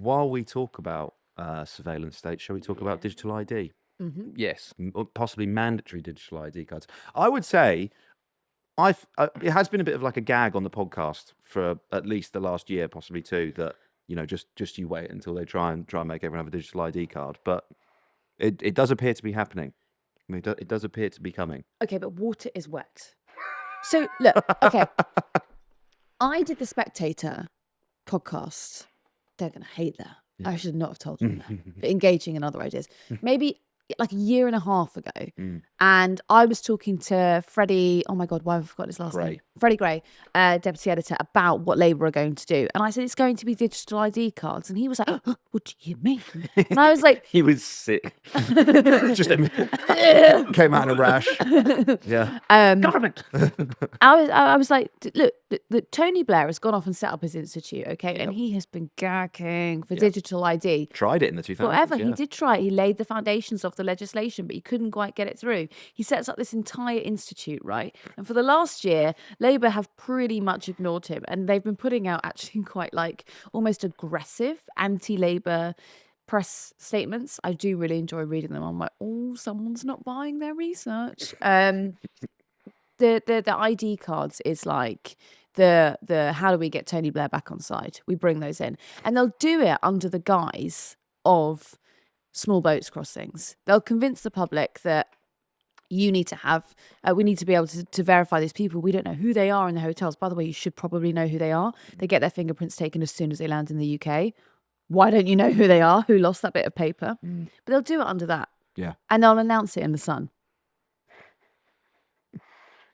while we talk about surveillance states, shall we talk about digital ID? Yes. Or possibly mandatory digital ID cards. I would say it has been a bit of like a gag on the podcast for at least the last year, possibly two, that just you wait until they try and make everyone have a digital ID card. But it does appear to be happening. I mean, it does appear to be coming. Okay, but water is wet. So look, okay. I did the Spectator podcast. They're going to hate that. Yeah. I should not have told them that. For engaging in other ideas. Maybe like a year and a half ago. And I was talking to Freddie, oh my God, why have I forgotten his last name? Freddie Gray, deputy editor, about what Labour are going to do. And I said, it's going to be digital ID cards. And he was like, oh, what do you mean? And I was like... He was sick. Just came out in a rash. Yeah. Government. I was like, look, Tony Blair has gone off and set up his institute, okay? And he has been gagging for digital ID. Tried it in the 2000s. Forever. He did try it. He laid the foundations of the legislation, but he couldn't quite get it through. He sets up this entire institute, right? And for the last year, Labour have pretty much ignored him. And they've been putting out actually quite like almost aggressive anti-Labour press statements. I do really enjoy reading them. I'm like, oh, someone's not buying their research. The ID cards is like the how do we get Tony Blair back on side? We bring those in. And they'll do it under the guise of small boats crossings. They'll convince the public that you need to have, we need to be able to verify these people. We don't know who they are in the hotels. By the way, you should probably know who they are. They get their fingerprints taken as soon as they land in the UK. Why don't you know who they are? Who lost that bit of paper? But they'll do it under that. Yeah. And they'll announce it in the Sun.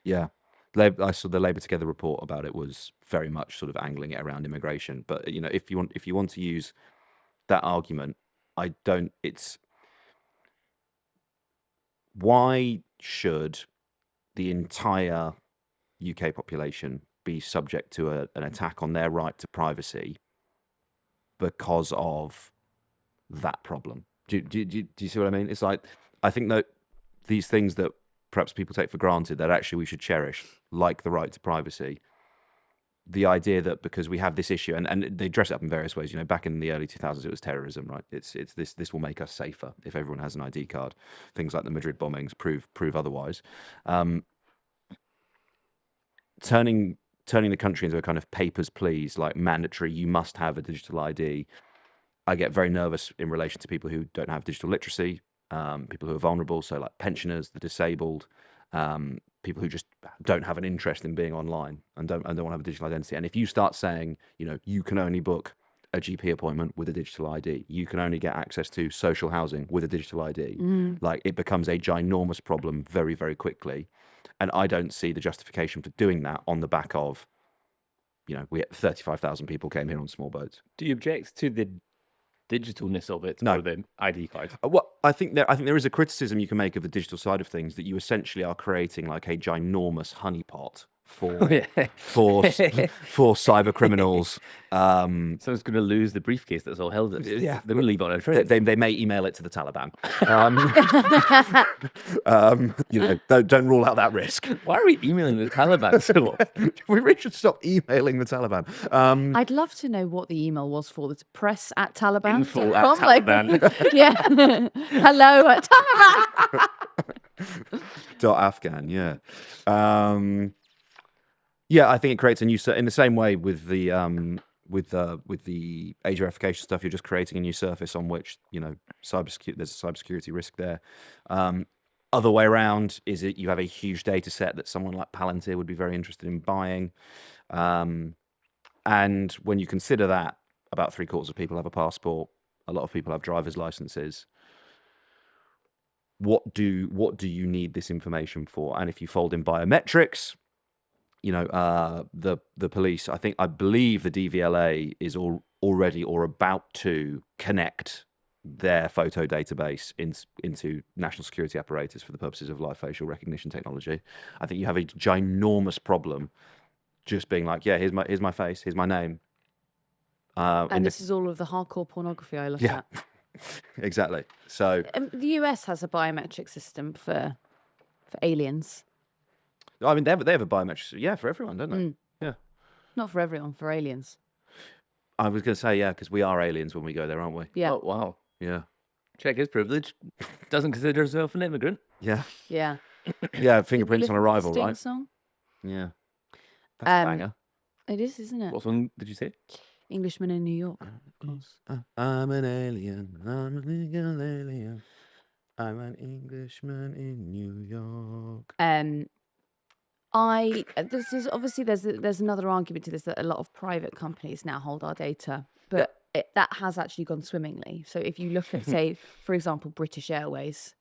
Yeah. I saw the Labour Together report about it was very much sort of angling it around immigration. But, if you want to use that argument, why should the entire UK population be subject to an attack on their right to privacy because of that problem? Do you see what I mean? It's like, I think that these things that perhaps people take for granted that actually we should cherish, like the right to privacy, the idea that because we have this issue, and they dress it up in various ways. Back in the early 2000s, it was terrorism, right? It's this will make us safer if everyone has an ID card. Things like the Madrid bombings prove otherwise. Turning the country into a kind of papers please, like mandatory, you must have a digital ID. I get very nervous in relation to people who don't have digital literacy, people who are vulnerable, so like pensioners, the disabled. People who just don't have an interest in being online and don't want to have a digital identity. And if you start saying, you can only book a GP appointment with a digital ID, you can only get access to social housing with a digital ID, like it becomes a ginormous problem very, very quickly. And I don't see the justification for doing that on the back of, we had 35,000 people came here on small boats. Do you object to the digitalness of it? No. Or the ID card? I think there is a criticism you can make of the digital side of things, that you essentially are creating like a ginormous honeypot for cyber criminals. Someone's going to lose the briefcase that's all held. Yeah, they're going to leave it on a train. They may email it to the Taliban. Don't rule out that risk. Why are we emailing the Taliban so often? We really should stop emailing the Taliban. I'd love to know what the email was for. The press at Taliban. Info at Taliban. Yeah. Hello at Taliban. .afghan. Yeah. Yeah, I think it creates a new in the same way with the age verification stuff. You're just creating a new surface on which cybersecurity. There's a cybersecurity risk there. Other way around is it you have a huge data set that someone like Palantir would be very interested in buying, and when you consider that about 3/4 of people have a passport, a lot of people have driver's licenses. What do you need this information for? And if you fold in biometrics, the police, I believe the DVLA is already or about to connect their photo database into national security apparatus for the purposes of live facial recognition technology. I think you have a ginormous problem just being like, yeah, here's my face, here's my name. And this is all of the hardcore pornography I look at. Exactly. So the US has a biometric system for aliens. I mean, they have a biometric, for everyone, don't they? Yeah. Not for everyone, for aliens. I was going to say, yeah, because we are aliens when we go there, aren't we? Yeah. Oh, wow. Yeah. Check his privilege. Doesn't consider himself an immigrant. Yeah. Yeah. Yeah, Did we fingerprints on listen to the arrival, Sting right? song? Yeah. That's a Um, banger. It is, isn't it? What song did you say? Englishman in New York. Of course. I'm an alien. I'm a legal alien. I'm an Englishman in New York. This is obviously there's another argument to this, that a lot of private companies now hold our data, but that has actually gone swimmingly. So if you look at, say, for example, British Airways,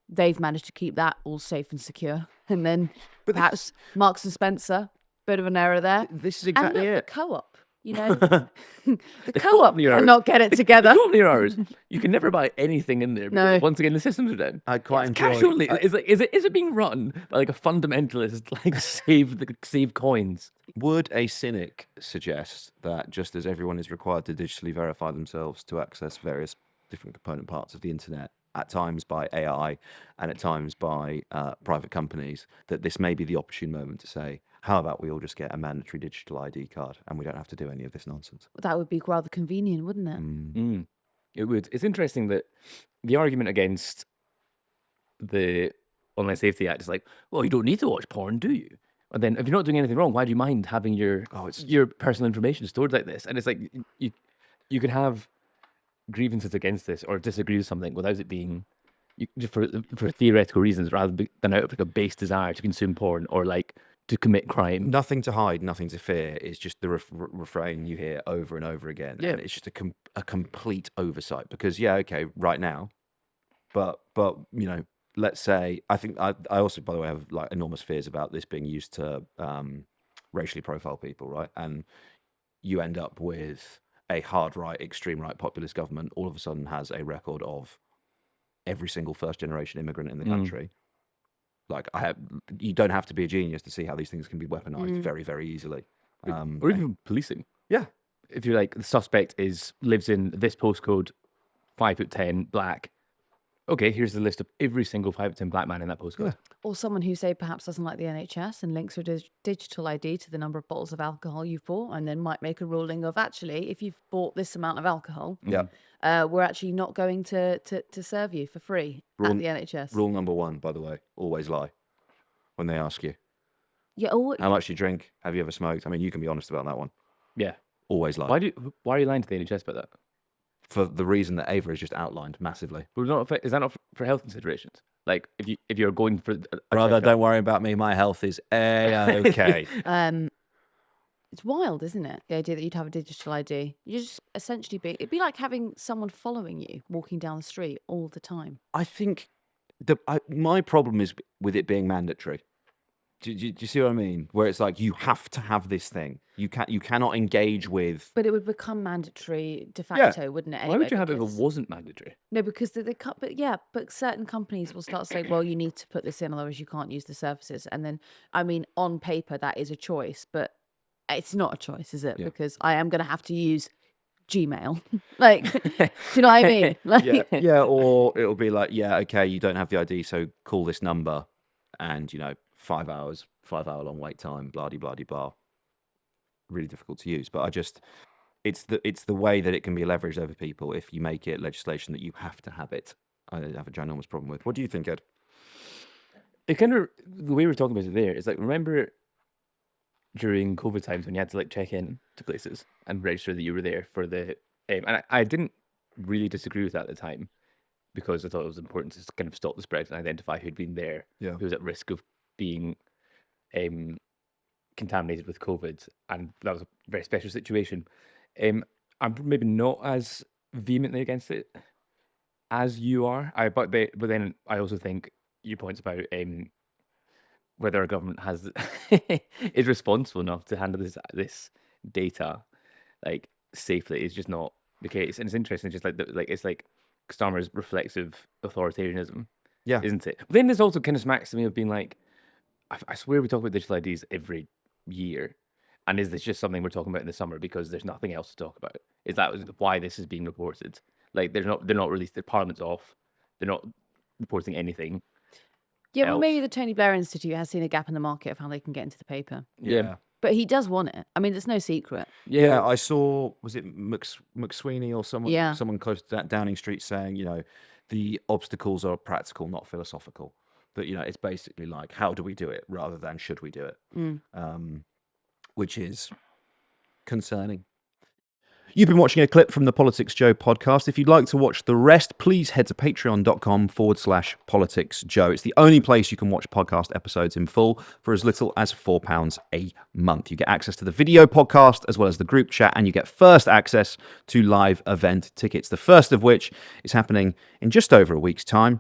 they've managed to keep that all safe and secure. And then perhaps Marks and Spencer, bit of an error there. This is And exactly look, it. the co-op, you know, the co-op company are- cannot get it together. Company hours. You can never buy anything in there. No. Because once again, the systems are down. I quite It's enjoy. cash only. Is it being run by like a fundamentalist, like save coins? Would a cynic suggest that just as everyone is required to digitally verify themselves to access various different component parts of the internet, at times by AI and at times by private companies, that this may be the opportune moment to say, how about we all just get a mandatory digital ID card and we don't have to do any of this nonsense? That would be rather convenient, wouldn't it? It would. It's interesting that the argument against the Online Safety Act is like, well, you don't need to watch porn, do you? And then if you're not doing anything wrong, why do you mind having your personal information stored like this? And it's like you can have grievances against this or disagree with something without it being just for theoretical reasons rather than out of like a base desire to consume porn or like to commit crime. Nothing to hide, nothing to fear is just the refrain you hear over and over again. Yeah. And it's just a complete oversight because, yeah, okay, right now, but you know, let's say, I think I also, by the way, have like enormous fears about this being used to racially profile people, right? And you end up with a hard right, extreme right populist government all of a sudden has a record of every single first generation immigrant in the country. Like you don't have to be a genius to see how these things can be weaponized very, very easily. Or even policing. Yeah. If you're like, the suspect lives in this postcode, 5'10", black. Okay, here's the list of every single 5'10" black man in that postcode. Yeah. Or someone who, say, perhaps doesn't like the NHS and links your digital ID to the number of bottles of alcohol you've bought, and then might make a ruling of, actually, if you've bought this amount of alcohol, we're actually not going to serve you for free at the NHS. Rule number 1, by the way, always lie when they ask you. Yeah. How much do you drink? Have you ever smoked? I mean, you can be honest about that one. Yeah. Always lie. Why are you lying to the NHS about that? For the reason that Ava has just outlined massively. But is that not for health considerations? Like if you're going for Brother, don't worry about me. My health is okay. It's wild, isn't it? The idea that you'd have a digital ID. You just essentially it'd be like having someone following you walking down the street all the time. I think my problem is with it being mandatory. Do you see what I mean? Where it's like you have to have this thing. You cannot engage with. But it would become mandatory de facto, wouldn't it? Anyway, Why would you have it if it wasn't mandatory? No, because they cut. But certain companies will start saying, "Well, you need to put this in, otherwise you can't use the services." And then, I mean, on paper that is a choice, but it's not a choice, is it? Yeah. Because I am going to have to use Gmail. Like, do you know what I mean? Like, yeah, or it'll be like, yeah, okay, you don't have the ID, so call this number, and 5 hours, 5 hour long wait time, blah blah blah. Really difficult to use, but it's the way that it can be leveraged over people if you make it legislation that you have to have it. I have a ginormous problem with. What do you think, Ed? It kind of, the way we're talking about it there is like, remember during COVID times when you had to like check in to places and register that you were there for the and I didn't really disagree with that at the time because I thought it was important to kind of stop the spread and identify who'd been there, who was at risk of being contaminated with COVID, and that was a very special situation. I'm maybe not as vehemently against it as you are. But then I also think your points about whether our government is responsible enough to handle this data like safely is just not the case. And it's interesting, just it's like Starmer's reflexive authoritarianism, isn't it? But then there's also kind of smacks to me of being like, I swear we talk about digital IDs every year, and is this just something we're talking about in the summer because there's nothing else to talk about? Is that why this is being reported? Like they're not released. The Parliament's off. They're not reporting anything. Yeah, well, maybe the Tony Blair Institute has seen a gap in the market of how they can get into the paper. Yeah. But he does want it. I mean, it's no secret. Yeah, I saw, was it McSweeney or someone, Yeah. someone close to Downing Street saying, the obstacles are practical, not philosophical. But, it's basically like, how do we do it rather than should we do it? Which is concerning. You've been watching a clip from the PoliticsJOE podcast. If you'd like to watch the rest, please head to patreon.com/PoliticsJOE. It's the only place you can watch podcast episodes in full for as little as £4 a month. You get access to the video podcast as well as the group chat, and you get first access to live event tickets, the first of which is happening in just over a week's time.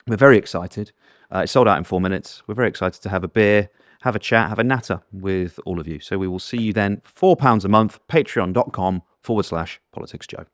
We're very excited. It sold out in 4 minutes. We're very excited to have a beer, have a chat, have a natter with all of you. So we will see you then, £4 a month, patreon.com/PoliticsJOE.